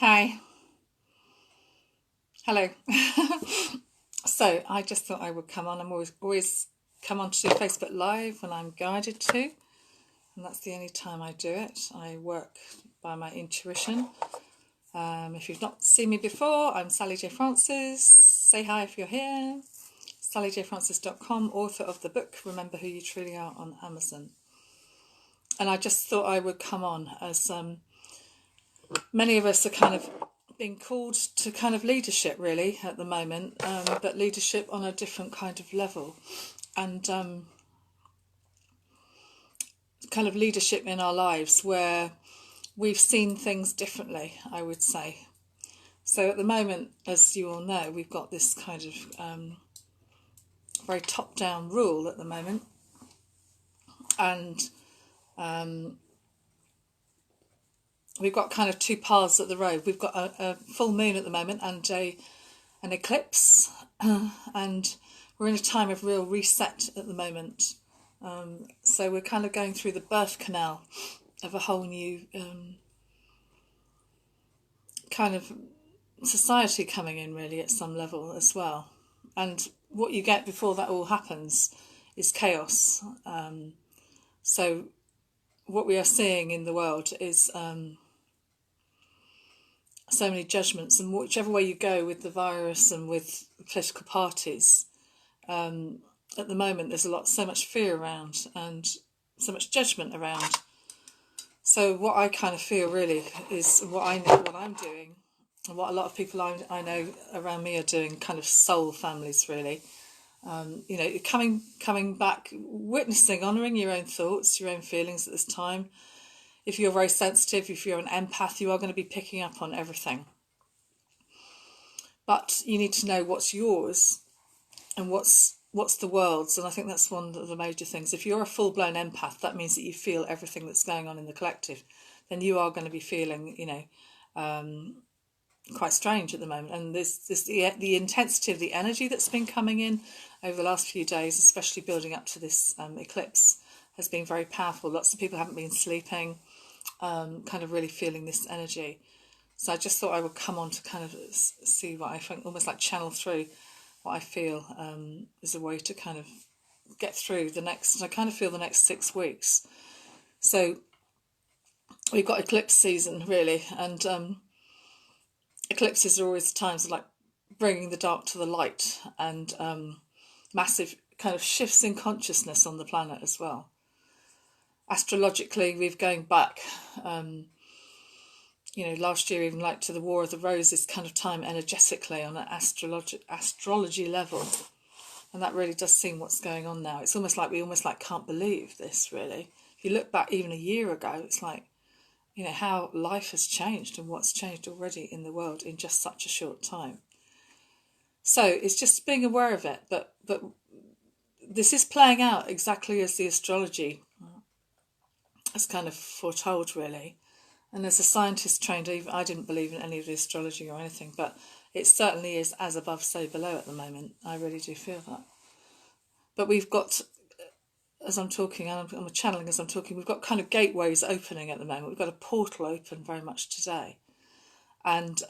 Hi, hello. So I just thought I would come on. I'm always come on to do Facebook Live when I'm guided to, and that's the only time I do it. I work by my intuition. If you've not seen me before, I'm Sally J. Francis. Say hi if you're here. SallyJFrancis.com, author of the book Remember Who You Truly Are on Amazon. And I just thought I would come on as many of us are kind of being called to kind of leadership really at the moment, but leadership on a different kind of level, and kind of leadership in our lives where we've seen things differently, I would say. So at the moment, as you all know, we've got this kind of very top-down rule at the moment, and we've got kind of two paths at the road. We've got a full moon at the moment and an eclipse, and we're in a time of real reset at the moment. So we're kind of going through the birth canal of a whole new kind of society coming in really at some level as well. And what you get before that all happens is chaos. So what we are seeing in the world is so many judgments, and whichever way you go with the virus and with the political parties, at the moment there's so much fear around and so much judgment around. So what I kind of feel really is what I know, what I'm doing, and what a lot of people I know around me are doing, kind of soul families really. Coming back, witnessing, honouring your own thoughts, your own feelings at this time. If you're very sensitive, if you're an empath, you are going to be picking up on everything. But you need to know what's yours and what's the world's, and I think that's one of the major things. If you're a full-blown empath, that means that you feel everything that's going on in the collective. Then you are going to be feeling, quite strange at the moment. And the intensity of the energy that's been coming in over the last few days, especially building up to this eclipse, has been very powerful. Lots of people haven't been sleeping, kind of really feeling this energy. So I just thought I would come on to kind of see what I think, almost like channel through what I feel is a way to kind of get through the next, I kind of feel the next 6 weeks. So we've got eclipse season really, and eclipses are always times of like bringing the dark to the light, and massive kind of shifts in consciousness on the planet as well. Astrologically, we're going back, last year even like to the War of the Roses kind of time energetically on an astrology level. And that really does seem what's going on now. It's almost like we can't believe this really. If you look back even a year ago, it's like, how life has changed and what's changed already in the world in just such a short time. So it's just being aware of it, but this is playing out exactly as the astrology has kind of foretold really. And as a scientist trained, I didn't believe in any of the astrology or anything, but it certainly is as above, so below at the moment. I really do feel that. But we've got, as I'm talking, I'm channeling as I'm talking, we've got kind of gateways opening at the moment. We've got a portal open very much today. And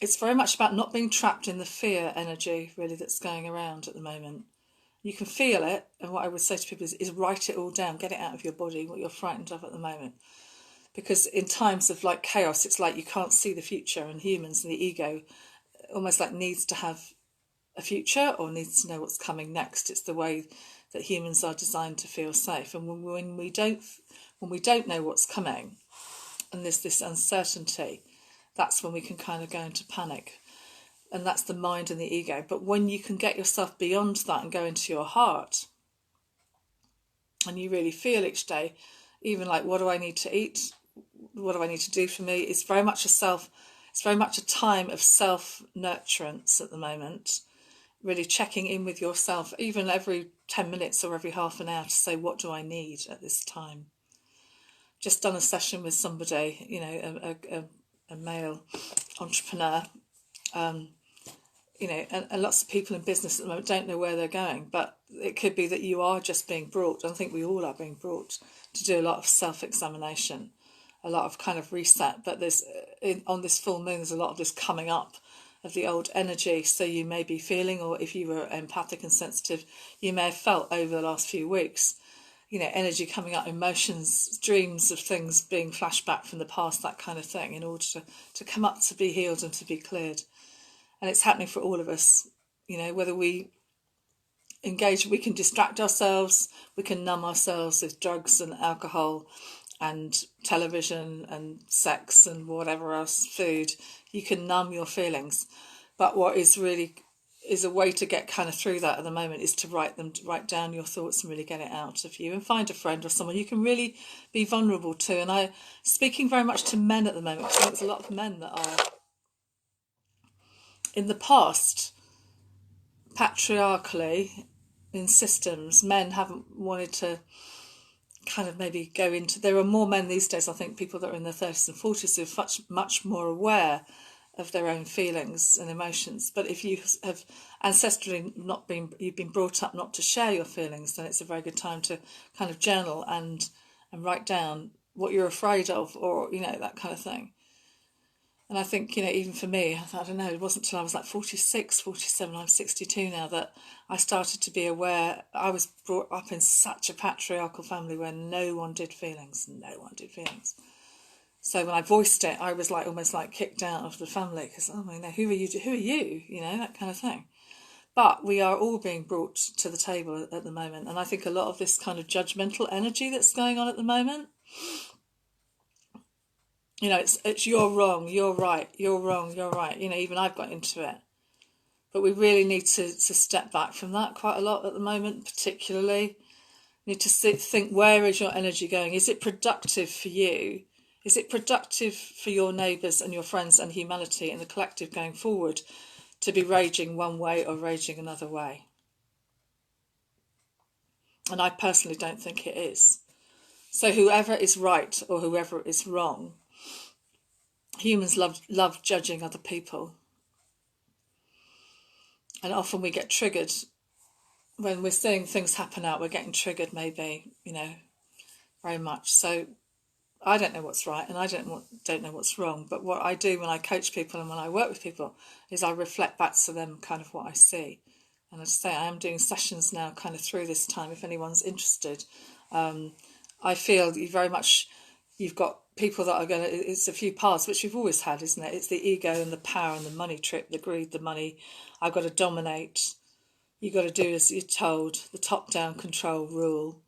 it's very much about not being trapped in the fear energy, really, that's going around at the moment. You can feel it, and what I would say to people is write it all down, get it out of your body, what you're frightened of at the moment. Because in times of like chaos, it's like you can't see the future, and humans and the ego almost like needs to have a future or needs to know what's coming next. It's the way that humans are designed to feel safe. And when we don't know what's coming, and there's this uncertainty, that's when we can kind of go into panic. And that's the mind and the ego. But when you can get yourself beyond that and go into your heart, and you really feel each day, even like, what do I need to eat? What do I need to do for me? It's very much a time of self-nurturance at the moment, really checking in with yourself, even every 10 minutes or every half an hour, to say, what do I need at this time? Just done a session with somebody, a male entrepreneur, and lots of people in business at the moment don't know where they're going, but it could be that you are just being brought, I think we all are being brought to do a lot of self-examination a lot of kind of reset. But there's on this full moon, there's a lot of this coming up of the old energy. So you may be feeling, or if you were empathic and sensitive, you may have felt over the last few weeks, energy coming up, emotions, dreams of things being flashed back from the past, that kind of thing, in order to come up, to be healed and to be cleared. And it's happening for all of us, whether we engage, we can distract ourselves, we can numb ourselves with drugs and alcohol and television and sex and whatever else, food. You can numb your feelings. But what is really is a way to get kind of through that at the moment is to write down your thoughts and really get it out of you, and find a friend or someone you can really be vulnerable to. And I speaking very much to men at the moment, because there's a lot of men that are, in the past, patriarchally, in systems, men haven't wanted to kind of maybe go into, there are more men these days, I think, people that are in their 30s and 40s who are much more aware of their own feelings and emotions. But if you have ancestrally you've been brought up not to share your feelings, then it's a very good time to kind of journal and write down what you're afraid of, or that kind of thing. And I think, even for me, I don't know, it wasn't until I was like 46, 47, I'm 62 now, that I started to be aware. I was brought up in such a patriarchal family where no one did feelings. So when I voiced it, I was like almost like kicked out of the family, because, who are you, that kind of thing. But we are all being brought to the table at the moment. And I think a lot of this kind of judgmental energy that's going on at the moment, it's you're wrong, you're right, you're wrong, you're right. Even I've got into it. But we really need to step back from that quite a lot at the moment, particularly. You need to think, where is your energy going? Is it productive for you? Is it productive for your neighbours and your friends and humanity and the collective going forward to be raging one way or raging another way? And I personally don't think it is. So whoever is right or whoever is wrong, humans love judging other people. And often we get triggered when we're seeing things happen out. We're getting triggered, maybe, very much. So I don't know what's right and I don't know what's wrong. But what I do when I coach people and when I work with people is I reflect back to them kind of what I see. And I say I am doing sessions now kind of through this time, if anyone's interested. I feel you've got people that are going to, it's a few parts, which you've always had, isn't it? It's the ego and the power and the money trip, the greed, the money. I've got to dominate. You've got to do as you're told, the top-down control rule.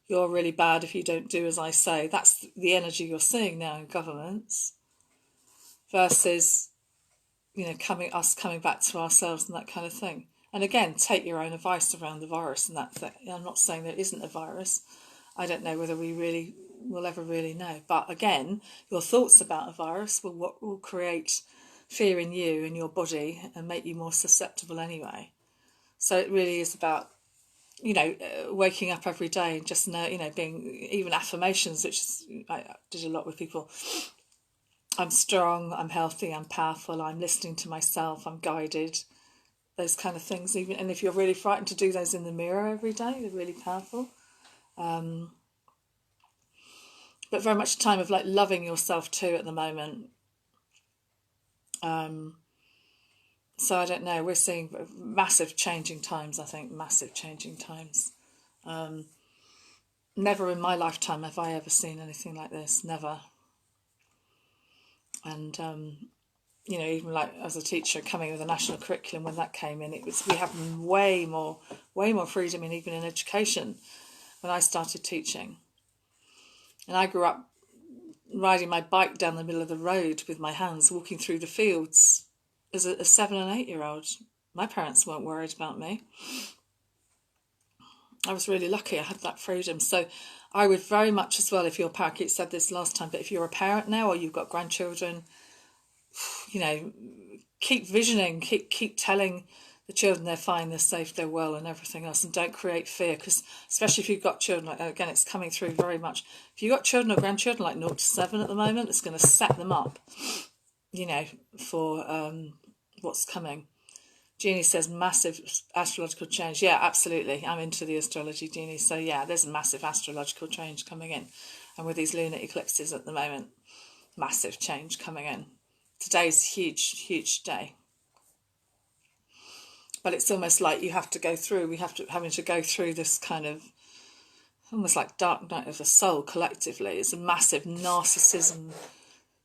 You're really bad if you don't do as I say. That's the energy you're seeing now in governments. Versus, coming back to ourselves and that kind of thing. And again, take your own advice around the virus and that thing. I'm not saying there isn't a virus. I don't know whether we really will ever really know. But again, your thoughts about a virus will create fear in you and your body and make you more susceptible anyway. So it really is about, waking up every day and just being, even affirmations, which is, I did a lot with people. I'm strong, I'm healthy, I'm powerful, I'm listening to myself, I'm guided. Those kind of things, even, and if you're really frightened to do those in the mirror every day, they're really powerful. But very much a time of like loving yourself too at the moment. So I don't know, we're seeing massive changing times, I think, massive changing times. Never in my lifetime have I ever seen anything like this, never. And, even like as a teacher coming with a national curriculum, when that came in, we have way more freedom, and even in education when I started teaching. And I grew up riding my bike down the middle of the road with my hands, walking through the fields as a 7 and 8 year old. My parents weren't worried about me. I was really lucky I had that freedom. So I would very much as well, if you're a parent, I said this last time, but if you're a parent now or you've got grandchildren, keep visioning, keep telling the children they're fine, they're safe, they're well and everything else, and don't create fear, because especially if you've got children, like, again, it's coming through very much. If you've got children or grandchildren like 0 to 7 at the moment, it's going to set them up, for what's coming. Jeannie says massive astrological change. Yeah, absolutely. I'm into the astrology, Jeannie. So yeah, there's a massive astrological change coming in. And with these lunar eclipses at the moment, massive change coming in. Today's a huge day. But it's almost like we have to go through this kind of almost like dark night of the soul collectively. It's a massive narcissism,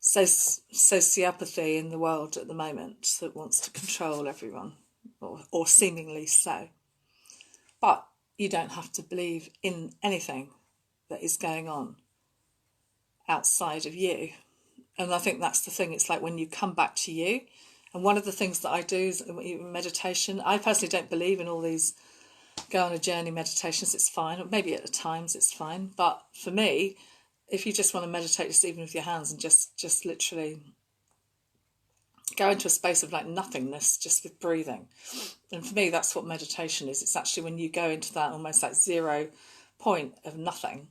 sociopathy in the world at the moment that wants to control everyone, or seemingly so. But you don't have to believe in anything that is going on outside of you. And I think that's the thing. It's like when you come back to you. And one of the things that I do is meditation. I personally don't believe in all these go on a journey meditations. It's fine. Or maybe at times it's fine. But for me, if you just want to meditate, just even with your hands and just literally go into a space of like nothingness, just with breathing. And for me, that's what meditation is. It's actually when you go into that almost like 0 point of nothing.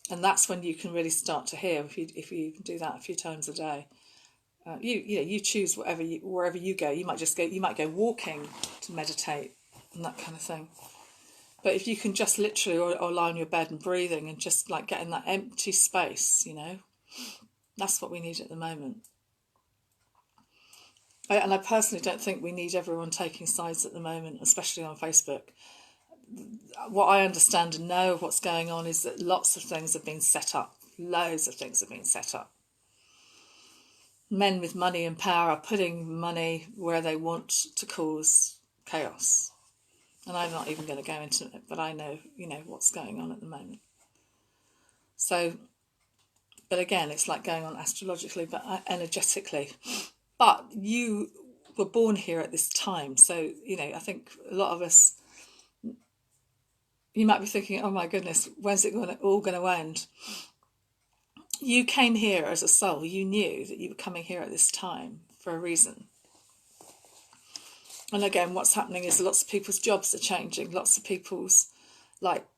And that's when you can really start to hear, if you do that a few times a day. You choose wherever you go. You might go walking to meditate and that kind of thing. But if you can just literally or lie on your bed and breathing and just like get in that empty space, that's what we need at the moment. And I personally don't think we need everyone taking sides at the moment, especially on Facebook. What I understand and know of what's going on is that lots of things have been set up. Loads of things have been set up. Men with money and power are putting money where they want to cause chaos. And I'm not even going to go into it, but I know, what's going on at the moment. So, but again, it's like going on astrologically, but energetically. But you were born here at this time. So, I think a lot of us, you might be thinking, oh my goodness, when's it all going to end? You came here as a soul. You knew that you were coming here at this time for a reason. And again, what's happening is lots of people's jobs are changing. Lots of people's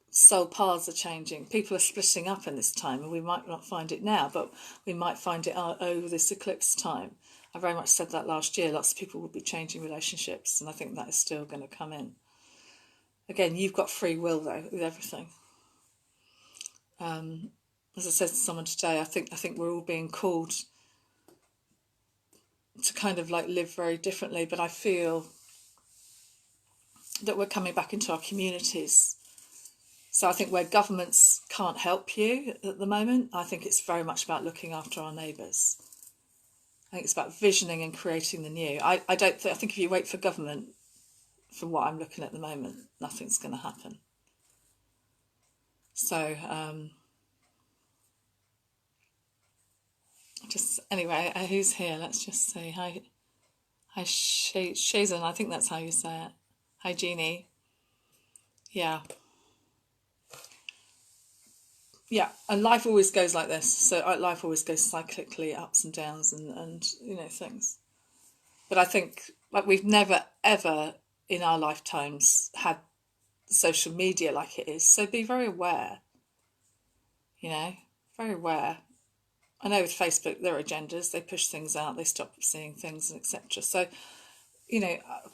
soul paths are changing. People are splitting up in this time, and we might not find it now, but we might find it over this eclipse time. I very much said that last year. Lots of people will be changing relationships, and I think that is still going to come in. Again, you've got free will though with everything. As I said to someone today, I think we're all being called to kind of live very differently, but I feel that we're coming back into our communities. So I think where governments can't help you at the moment, I think it's very much about looking after our neighbours. I think it's about visioning and creating the new. I think if you wait for government, from what I'm looking at the moment, nothing's going to happen. So anyway, who's here? Let's just say hi Shazan, I think that's how you say it. Hi Jeannie. Yeah, and life always goes like this. So life always goes cyclically, ups and downs, and things. But I think we've never ever in our lifetimes had social media like it is. So be very aware. Very aware. I know with Facebook, there are agendas. They push things out. They stop seeing things, and etc. So,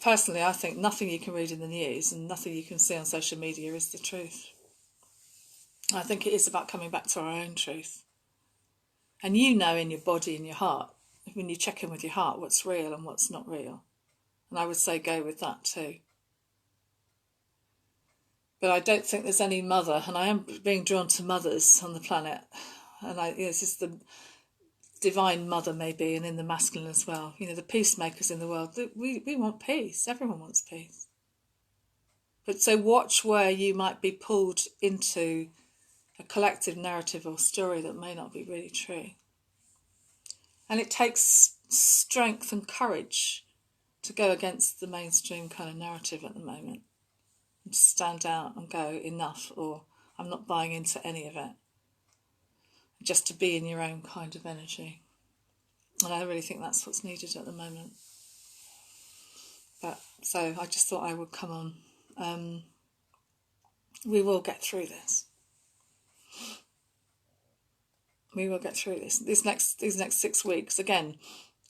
personally, I think nothing you can read in the news and nothing you can see on social media is the truth. I think it is about coming back to our own truth. And in your body and your heart, when you check in with your heart, what's real and what's not real. And I would say go with that too. But I don't think there's any mother, and I am being drawn to mothers on the planet. And this is the divine mother maybe, and in the masculine as well. The peacemakers in the world. We want peace. Everyone wants peace. But so watch where you might be pulled into a collective narrative or story that may not be really true. And it takes strength and courage to go against the mainstream kind of narrative at the moment. And to stand out and go, enough, or I'm not buying into any of it. Just to be in your own kind of energy. And I really think that's what's needed at the moment. But so I just thought I would come on. We will get through this. We will get through this. These next 6 weeks, again,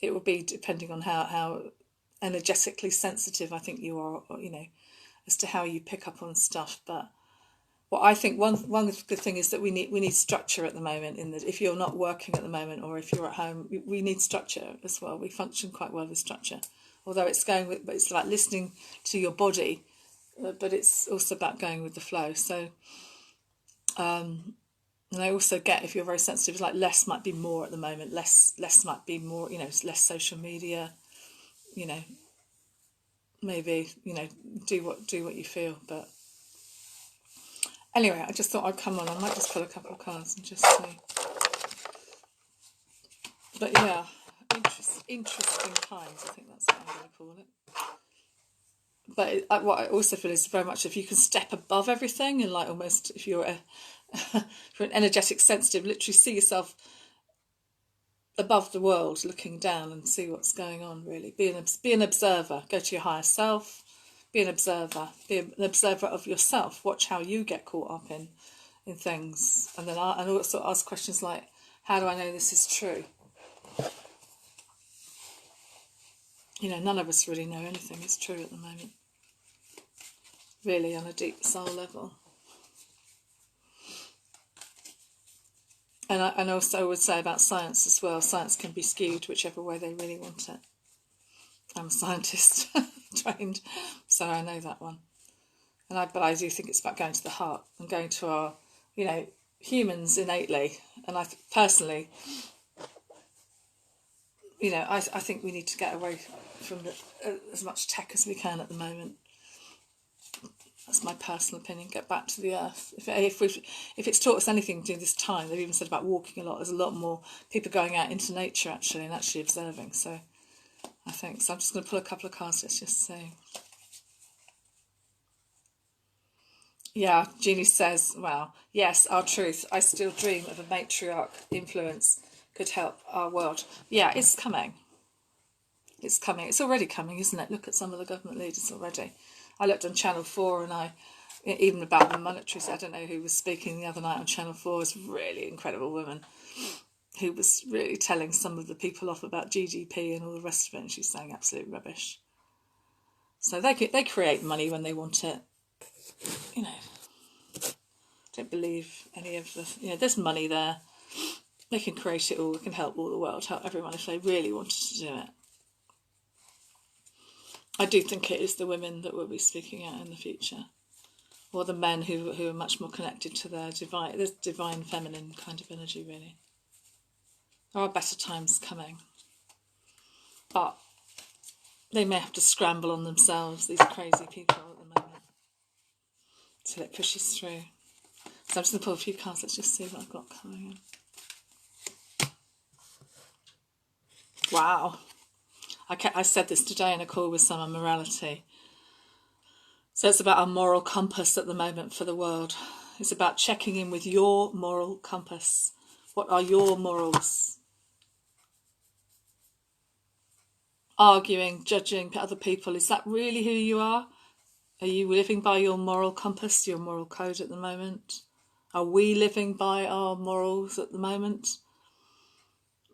it will be depending on how energetically sensitive I think you are, as to how you pick up on stuff. But Well, I think one good thing is that we need structure at the moment. In that, if you're not working at the moment, or if you're at home, we need structure as well. We function quite well with structure, although but it's like listening to your body, but it's also about going with the flow. So, and I also get, if you're very sensitive, it's like less might be more at the moment. Less might be more. Less social media. Maybe do what you feel, but. Anyway, I just thought I'd come on. I might just pull a couple of cards and just see. But yeah, interesting times, I think that's what I'm going to call it. But what I also feel is very much if you can step above everything and like almost if you're if you're an energetic sensitive, literally see yourself above the world, looking down and see what's going on, really. Be an observer. Go to your higher self. Be an observer. Be an observer of yourself. Watch how you get caught up in things. And then I also ask questions like, how do I know this is true? None of us really know anything is true at the moment. Really, on a deep soul level. And also I would say about science as well. Science can be skewed whichever way they really want it. I'm a scientist trained, so I know that one. But I do think it's about going to the heart and going to our, humans innately. And I personally, I think we need to get away from as much tech as we can at the moment. That's my personal opinion. Get back to the earth. If it's taught us anything during this time, they've even said about walking a lot. There's a lot more people going out into nature actually and actually observing. So I think so. I'm just going to pull a couple of cards. Let's just see. Yeah, Jeannie says, "Wow, yes, our truth. I still dream of a matriarch influence could help our world." Yeah, it's coming. It's coming. It's already coming, isn't it? Look at some of the government leaders already. I looked on Channel 4 and even about the monetaries, I don't know who was speaking the other night on Channel 4, is a really incredible woman who was really telling some of the people off about GDP and all the rest of it, and she's saying absolute rubbish. So they create money when they want it. Don't believe any of the, there's money there. They can create it all, they can help all the world, help everyone if they really wanted to do it. I do think it is the women that will be speaking out in the future, or the men who are much more connected to their divine feminine kind of energy, really. There are better times coming, but they may have to scramble on themselves, these crazy people at the moment, till it pushes through. So I'm just going to pull a few cards. Let's just see what I've got coming in. Wow. I said this today in a call with someone, morality. So it's about our moral compass at the moment for the world. It's about checking in with your moral compass. What are your morals? Arguing, judging other people, is that really who you are? Are you living by your moral compass, your moral code at the moment? Are we living by our morals at the moment?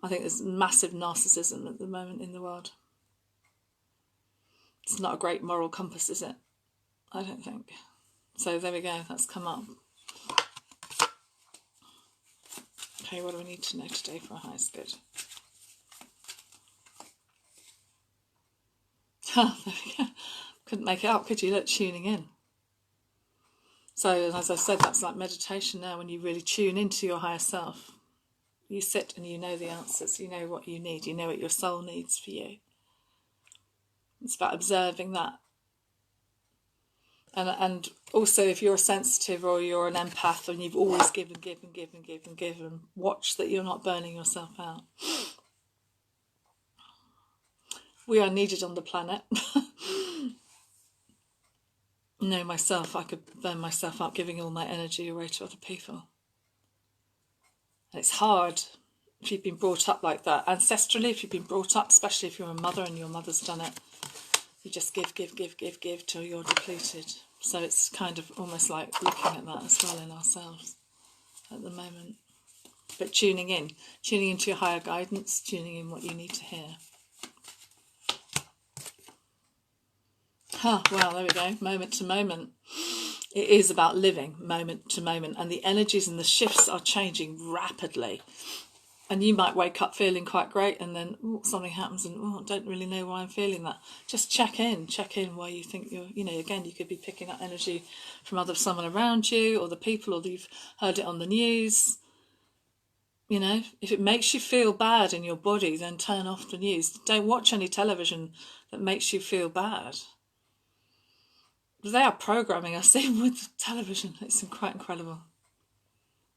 I think there's massive narcissism at the moment in the world. It's not a great moral compass, is it? I don't think. So there we go, that's come up. Okay, what do we need to know today for our highest good? There we go. Couldn't make it up, could you? Look, tuning in. So as I said, that's like meditation now, when you really tune into your higher self. You sit and you know the answers, you know what you need, you know what your soul needs for you. It's about observing that. And also, if you're sensitive or you're an empath and you've always given, watch that you're not burning yourself out. We are needed on the planet. No, myself, I could burn myself up giving all my energy away to other people. And it's hard if you've been brought up like that. Ancestrally, if you've been brought up, especially if you're a mother and your mother's done it, you just give till you're depleted. So it's kind of almost like looking at that as well in ourselves at the moment. But tuning into your higher guidance, tuning in what you need to hear. Well, there we go, moment to moment. It is about living moment to moment, and the energies and the shifts are changing rapidly. And you might wake up feeling quite great, and then something happens, and I don't really know why I'm feeling that. Just check in where you think you're. Again, you could be picking up energy from someone around you, or the people, or you've heard it on the news. If it makes you feel bad in your body, then turn off the news. Don't watch any television that makes you feel bad. They are programming us in with television. It's quite incredible.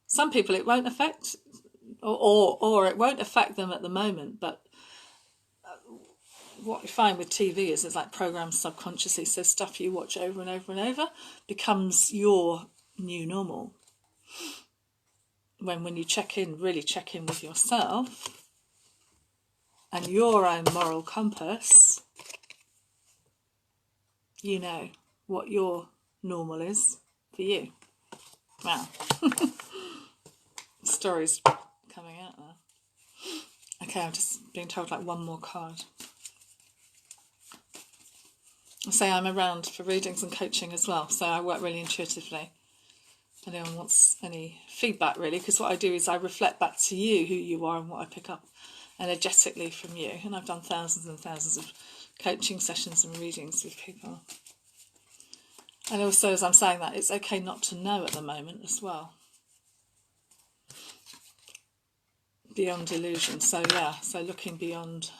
Some people it won't affect, or it won't affect them at the moment. But what you find with TV is it's like programmed subconsciously. So stuff you watch over and over and over becomes your new normal. When you really check in with yourself and your own moral compass, you know what your normal is for you. Wow. Stories coming out now. Okay, I'm just being told like one more card. I say I'm around for readings and coaching as well, so I work really intuitively. If anyone wants any feedback, really, because what I do is I reflect back to you who you are and what I pick up energetically from you. And I've done thousands and thousands of coaching sessions and readings with people. And also, as I'm saying that, it's okay not to know at the moment as well. Beyond illusion. So yeah, so looking beyond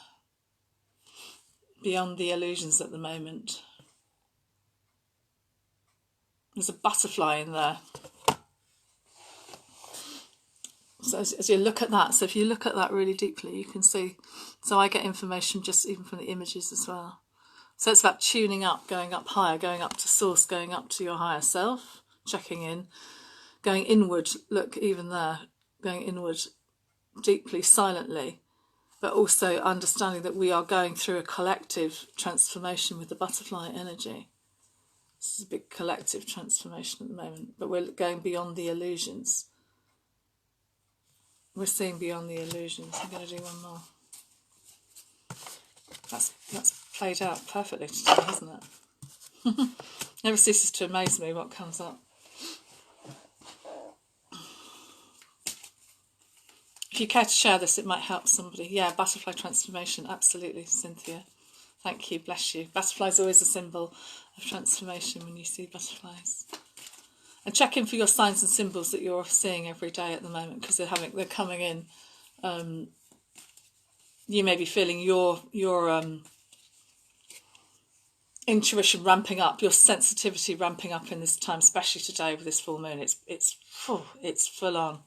the illusions at the moment. There's a butterfly in there. So as you look at that, so if you look at that really deeply, you can see, so I get information just even from the images as well. So it's about tuning up, going up higher, going up to source, going up to your higher self, checking in, going inward, look even there, going inward deeply, silently, but also understanding that we are going through a collective transformation with the butterfly energy. This is a big collective transformation at the moment, but we're going beyond the illusions. We're seeing beyond the illusions. I'm going to do one more. That's played out perfectly today, hasn't it? Never ceases to amaze me what comes up. If you care to share this, it might help somebody. Yeah, butterfly transformation, absolutely, Cynthia. Thank you, bless you. Butterflies are always a symbol of transformation when you see butterflies. And check in for your signs and symbols that you're seeing every day at the moment, because they're coming in. You may be feeling your intuition ramping up, your sensitivity ramping up in this time, especially today with this full moon. It's full on.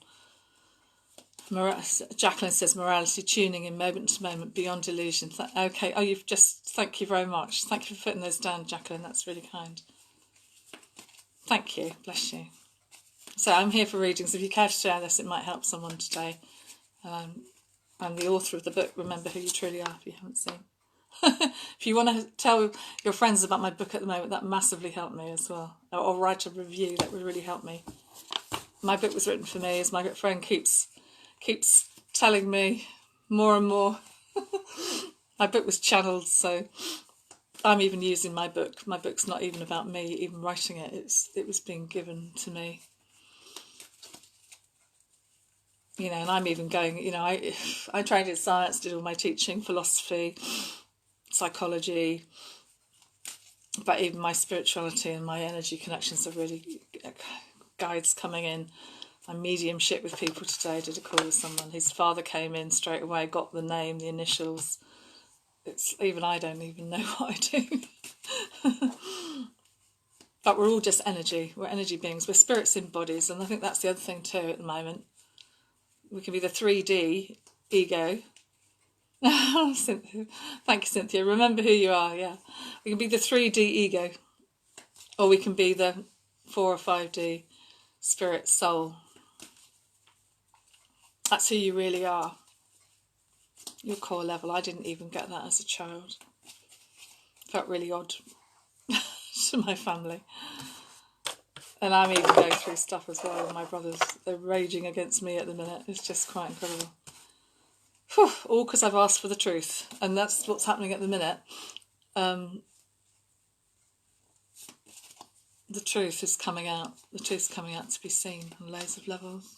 Jacqueline says morality, tuning in moment to moment, beyond illusion. Okay, thank you very much. Thank you for putting those down, Jacqueline. That's really kind. Thank you, bless you. So I'm here for readings. If you care to share this, it might help someone today. I'm the author of the book, Remember Who You Truly Are, if you haven't seen. If you want to tell your friends about my book at the moment, that massively helped me as well. Or write a review, that would really help me. My book was written for me, as my friend keeps telling me more and more. My book was channeled, so I'm even using my book. My book's not even about me, even writing it. It was being given to me. And I'm even going, I trained in science, did all my teaching, philosophy, psychology, but even my spirituality and my energy connections are really guides coming in. My mediumship with people today, did a call with someone. His father came in straight away, got the name, the initials. Even I don't even know what I do. But we're all just energy. We're energy beings. We're spirits in bodies. And I think that's the other thing too at the moment. We can be the 3D ego. Thank you, Cynthia. Remember who you are, yeah. We can be the 3D ego. Or we can be the 4 or 5D spirit soul. That's who you really are. Your core level. I didn't even get that as a child. Felt really odd to my family. And I'm even going through stuff as well with my brothers. They're raging against me at the minute. It's just quite incredible. Whew, all because I've asked for the truth. And that's what's happening at the minute. the truth is coming out. The truth's coming out to be seen on loads of levels.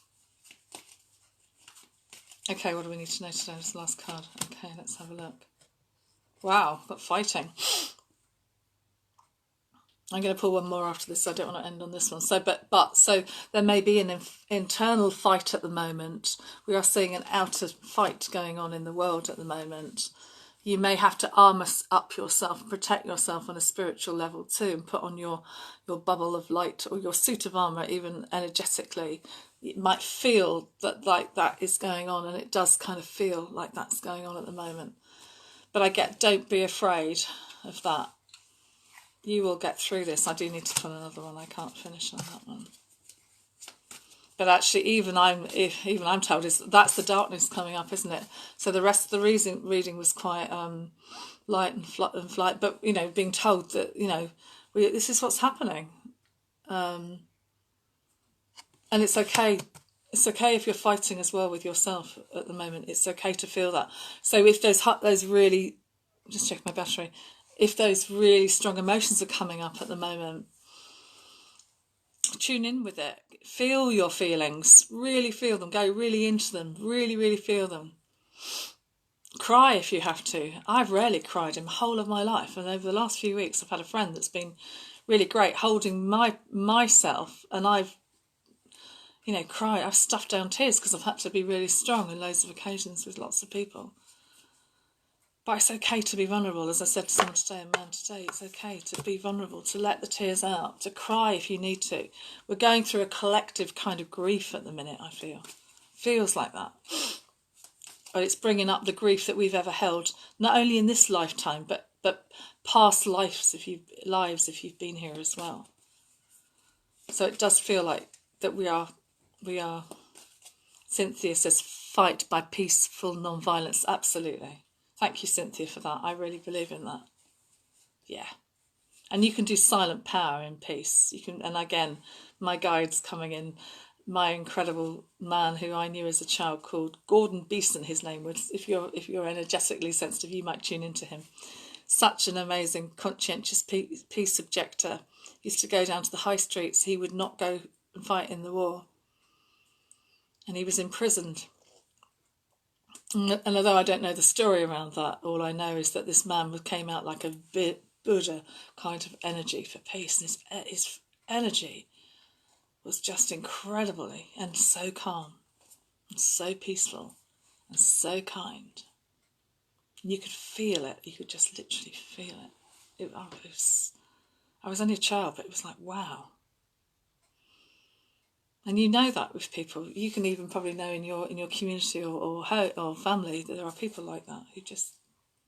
Okay, what do we need to know today? It's the last card. Okay, let's have a look. Wow, got fighting. I'm going to pull one more after this, so I don't want to end on this one. So, so there may be an internal fight at the moment. We are seeing an outer fight going on in the world at the moment. You may have to armour up yourself, protect yourself on a spiritual level too, and put on your bubble of light or your suit of armour, even energetically. It might feel that like that is going on, and it does kind of feel like that's going on at the moment. But don't be afraid of that. You will get through this. I do need to pull another one. I can't finish on that one. But actually, even I'm told that's the darkness coming up, isn't it? So the rest of the reading was quite light and flight. But being told that this is what's happening, and it's okay. It's okay if you're fighting as well with yourself at the moment. It's okay to feel that. So if those really, just check my battery. If those really strong emotions are coming up at the moment, tune in with it. Feel your feelings. Really feel them. Go really into them. Really, really feel them. Cry if you have to. I've rarely cried in the whole of my life. And over the last few weeks, I've had a friend that's been really great holding myself. And I've, cried. I've stuffed down tears because I've had to be really strong on loads of occasions with lots of people. But it's okay to be vulnerable, as I said to someone today, a man today. It's okay to be vulnerable, to let the tears out, to cry if you need to. We're going through a collective kind of grief at the minute, I feel. Feels like that. But it's bringing up the grief that we've ever held, not only in this lifetime, but past lives if you've been here as well. So it does feel like that we are. Cynthia says, fight by peaceful non-violence. Absolutely. Thank you, Cynthia, for that. I really believe in that. Yeah. And you can do silent power in peace. You can, and again, my guide's coming in. My incredible man who I knew as a child called Gordon Beeson, his name was. If you're energetically sensitive, you might tune into him. Such an amazing, conscientious peace objector. Used to go down to the high streets. He would not go and fight in the war. And he was imprisoned. And although I don't know the story around that, all I know is that this man came out like a Buddha kind of energy for peace. And his energy was just incredibly and so calm and so peaceful and so kind. And you could feel it. You could just literally feel it. I was only a child, but it was like, wow. And you know that with people. You can even probably know in your community or family that there are people like that who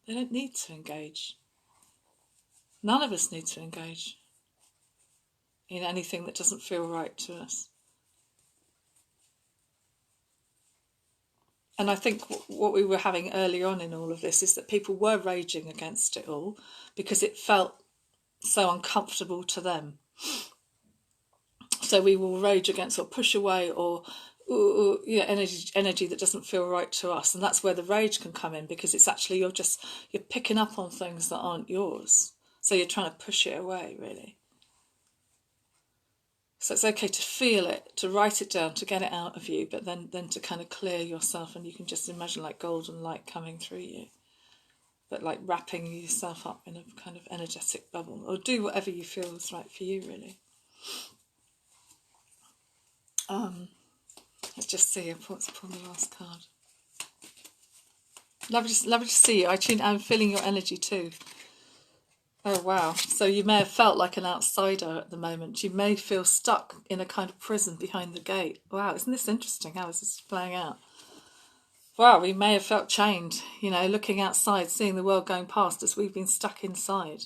they don't need to engage. None of us need to engage in anything that doesn't feel right to us. And I think what we were having early on in all of this is that people were raging against it all because it felt so uncomfortable to them. So we will rage against or push away or energy that doesn't feel right to us, and that's where the rage can come in, because it's actually you're picking up on things that aren't yours, so you're trying to push it away, really. So it's okay to feel it, to write it down, to get it out of you, but then to kind of clear yourself, and you can just imagine like golden light coming through you, but like wrapping yourself up in a kind of energetic bubble, or do whatever you feel is right for you, really. Let's just see. Let's pull the last card. Lovely to see you. I'm feeling your energy too. Oh wow! So you may have felt like an outsider at the moment. You may feel stuck in a kind of prison behind the gate. Wow, isn't this interesting? How is this playing out? Wow, we may have felt chained. Looking outside, seeing the world going past us. We've been stuck inside.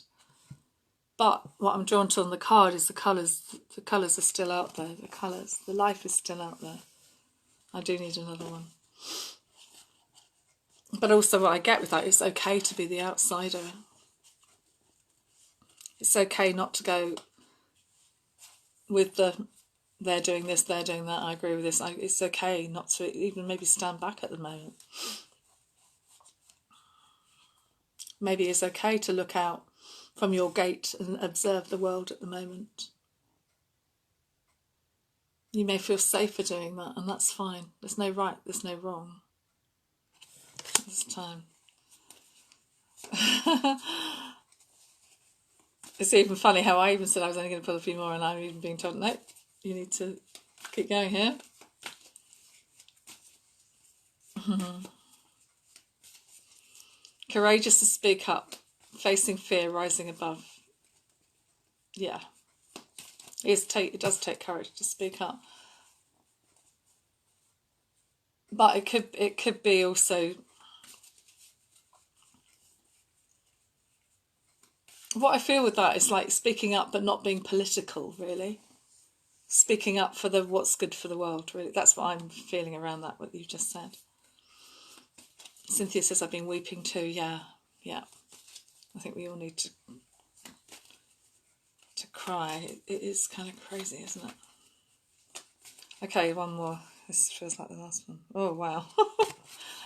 But what I'm drawn to on the card is the colours. The colours are still out there. The life is still out there. I do need another one. But also what I get with that, it's okay to be the outsider. It's okay not to go with they're doing this, they're doing that, I agree with this. It's okay not to even maybe stand back at the moment. Maybe it's okay to look out from your gate and observe the world at the moment. You may feel safer doing that, and that's fine. There's no right, there's no wrong. This time. It's even funny how I even said I was only going to pull a few more, and I'm even being told, no, you need to keep going here. Courageous to speak up, facing fear, rising above. Yeah. It does take courage to speak up. But it could be also, what I feel with that is like speaking up but not being political, really. Speaking up for what's good for the world, really. That's what I'm feeling around that, what you just said. Cynthia says, I've been weeping too. Yeah. I think we all need to cry. It is kind of crazy, isn't it? Okay, one more. This feels like the last one. Oh, wow.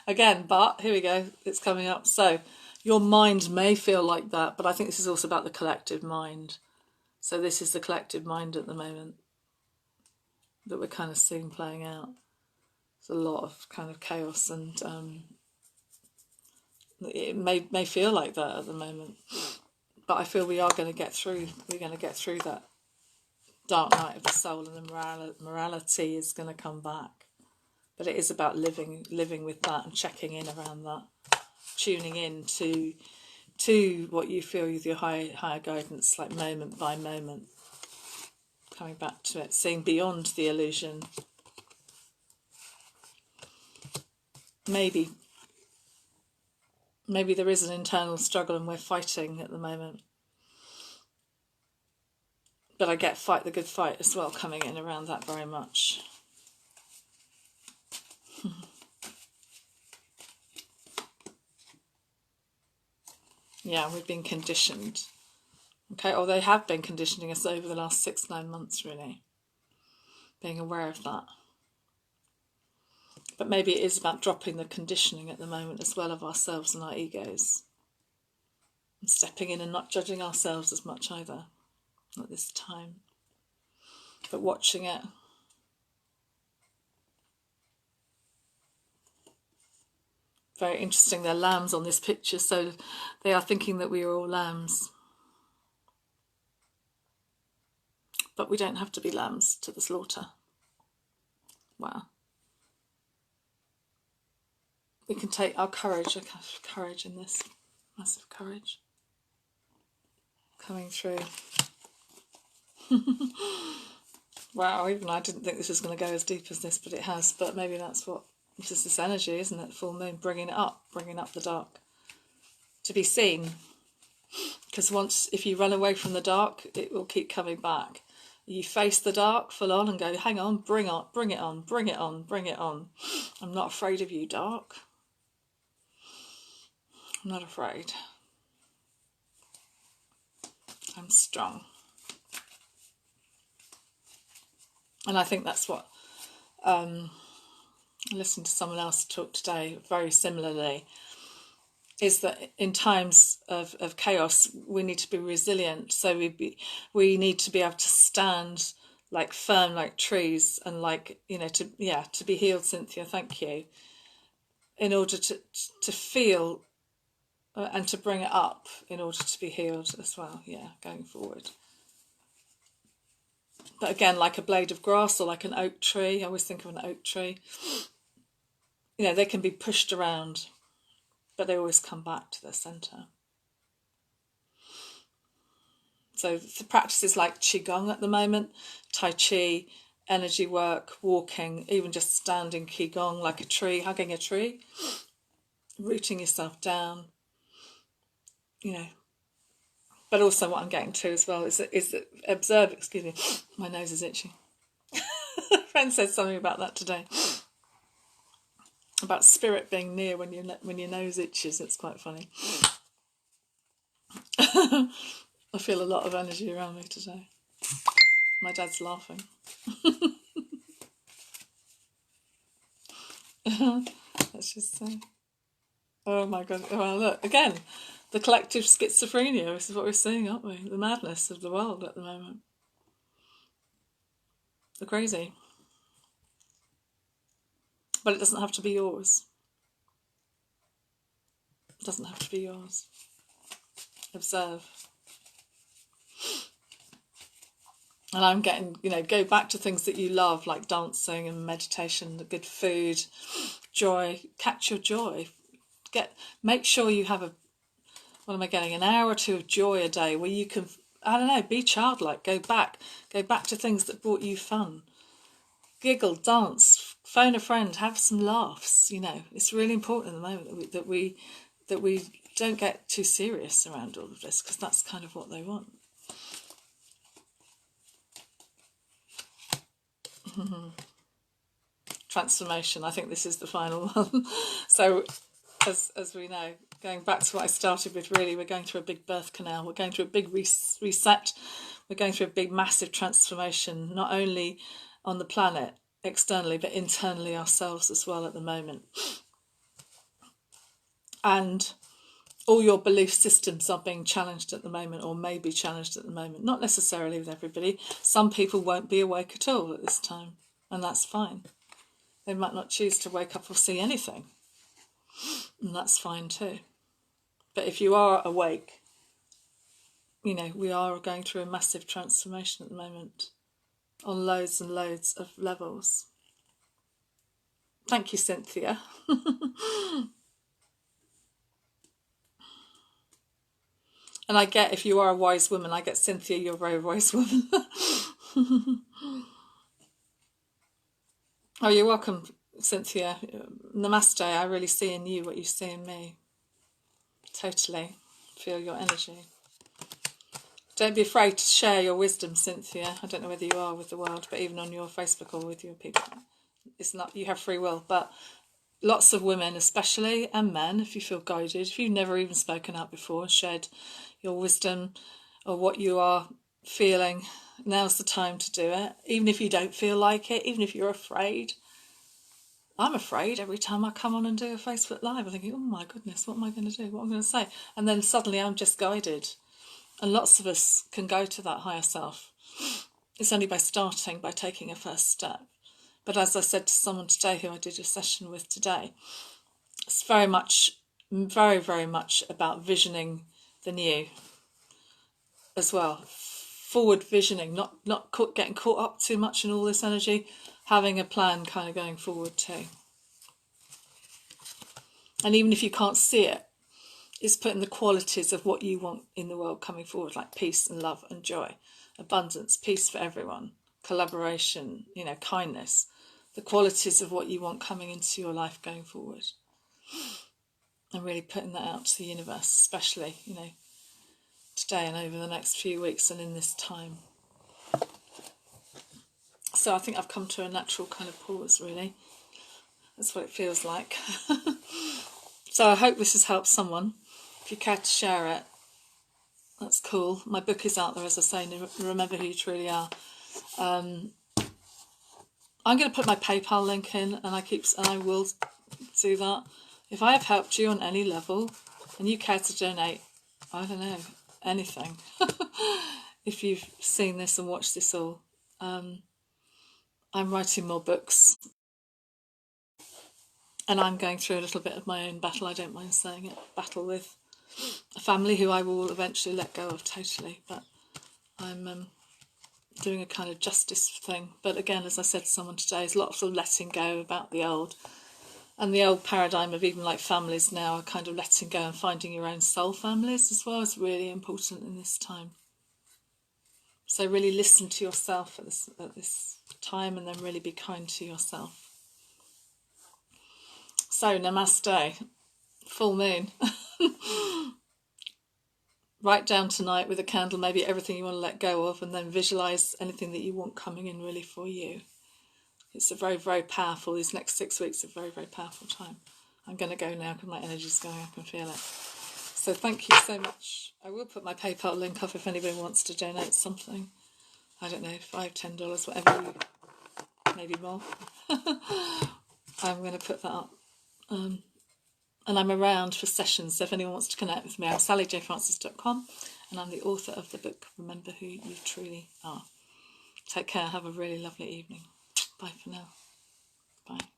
Again, but here we go. It's coming up. So your mind may feel like that, but I think this is also about the collective mind. So this is the collective mind at the moment that we're kind of seeing playing out. There's a lot of kind of chaos, and it may feel like that at the moment. But I feel we are going to get through. We're going to get through that dark night of the soul, and the morality is going to come back. But it is about living with that and checking in around that, tuning in to what you feel with your higher guidance, like moment by moment, coming back to it, seeing beyond the illusion. Maybe there is an internal struggle and we're fighting at the moment. But I get fight the good fight as well coming in around that very much. Yeah, we've been conditioned. Okay, or they have been conditioning us over the last 6-9 months, really. Being aware of that. But maybe it is about dropping the conditioning at the moment as well of ourselves and our egos. And stepping in and not judging ourselves as much either at this time. But watching it. Very interesting, they're lambs on this picture, so they are thinking that we are all lambs. But we don't have to be lambs to the slaughter. Wow. We can take our courage in this. Massive courage. Coming through. Wow, even I didn't think this was going to go as deep as this, but it has. But maybe that's what, this is this energy, isn't it? Full moon, bringing up the dark. To be seen. Because if you run away from the dark, it will keep coming back. You face the dark full on and go, hang on, bring it on, bring it on, bring it on. I'm not afraid of you, dark. I'm not afraid. I'm strong. And I think that's what, I listened to someone else talk today very similarly, is that in times of chaos, we need to be resilient. So we need to be able to stand like firm, like trees, and like, to be healed, Cynthia, thank you, in order to feel and to bring it up in order to be healed as well, going forward. But again, like a blade of grass or like an oak tree, I always think of an oak tree, they can be pushed around, but they always come back to their centre. So the practices like Qigong at the moment, Tai Chi, energy work, walking, even just standing Qigong like a tree, hugging a tree, rooting yourself down, But also what I'm getting to as well is that observe, excuse me, my nose is itchy. A friend said something about that today. About spirit being near when your nose itches. It's quite funny. I feel a lot of energy around me today. My dad's laughing. Let's just say. Oh my God. Well, look, again, the collective schizophrenia. This is what we're seeing, aren't we? The madness of the world at the moment. The crazy. But it doesn't have to be yours. It doesn't have to be yours. Observe. And I'm getting, go back to things that you love, like dancing and meditation, the good food, joy. Catch your joy. Make sure you have an hour or two of joy a day where you can, I don't know, be childlike. Go back to things that brought you fun. Giggle, dance, phone a friend, have some laughs. It's really important at the moment that we don't get too serious around all of this, because that's kind of what they want. Transformation. I think this is the final one. So, as we know, going back to what I started with, really, we're going through a big birth canal. We're going through a big reset. We're going through a big, massive transformation, not only on the planet externally, but internally ourselves as well at the moment. And all your belief systems are being challenged at the moment, or may be challenged at the moment. Not necessarily with everybody. Some people won't be awake at all at this time, and that's fine. They might not choose to wake up or see anything, and that's fine too. But if you are awake, we are going through a massive transformation at the moment on loads and loads of levels. Thank you, Cynthia. And I get, if you are a wise woman, I get, Cynthia, you're a very wise woman. Oh, you're welcome, Cynthia. Namaste. I really see in you what you see in me. Totally feel your energy. Don't be afraid to share your wisdom, Cynthia. I don't know whether you are with the world, but even on your Facebook or with your people, it's not, you have free will. But lots of women, especially, and men, if you feel guided, if you've never even spoken out before, shared your wisdom or what you are feeling, now's the time to do it. Even if you don't feel like it, even if you're afraid. I'm afraid every time I come on and do a Facebook Live. I'm thinking, oh my goodness, what am I going to do? What am I going to say? And then suddenly I'm just guided. And lots of us can go to that higher self. It's only by taking a first step. But as I said to someone today who I did a session with today, it's very, very much about visioning the new as well. Forward visioning, not getting caught up too much in all this energy, having a plan kind of going forward too. And even if you can't see it, it's putting the qualities of what you want in the world coming forward, like peace and love and joy, abundance, peace for everyone, collaboration, kindness, the qualities of what you want coming into your life going forward. And really putting that out to the universe, especially, today and over the next few weeks and in this time. So I think I've come to a natural kind of pause, really. That's what it feels like. So I hope this has helped someone. If you care to share it, that's cool. My book is out there, as I say, Remember Who You Truly Are. I'm going to put my PayPal link in, and I will do that. If I have helped you on any level, and you care to donate, I don't know, anything. If you've seen this and watched this all, I'm writing more books. And I'm going through a little bit of my own battle, I don't mind saying it, battle with a family who I will eventually let go of totally. But I'm doing a kind of justice thing. But again, as I said to someone today, there's lots of letting go about the old. And the old paradigm of even like families now are kind of letting go and finding your own soul families as well is really important in this time. So really listen to yourself at this time, and then really be kind to yourself. So, namaste, full moon. Write down tonight with a candle maybe everything you want to let go of, and then visualise anything that you want coming in really for you. It's a very, very powerful, these next 6 weeks are a very, very powerful time. I'm going to go now because my energy's going, I can feel it. So thank you so much. I will put my PayPal link up if anybody wants to donate something. I don't know, $5, $10, whatever, maybe more. I'm going to put that up. And I'm around for sessions, so if anyone wants to connect with me, I'm sallyjfrancis.com, and I'm the author of the book, Remember Who You Truly Are. Take care, have a really lovely evening. Bye for now. Bye.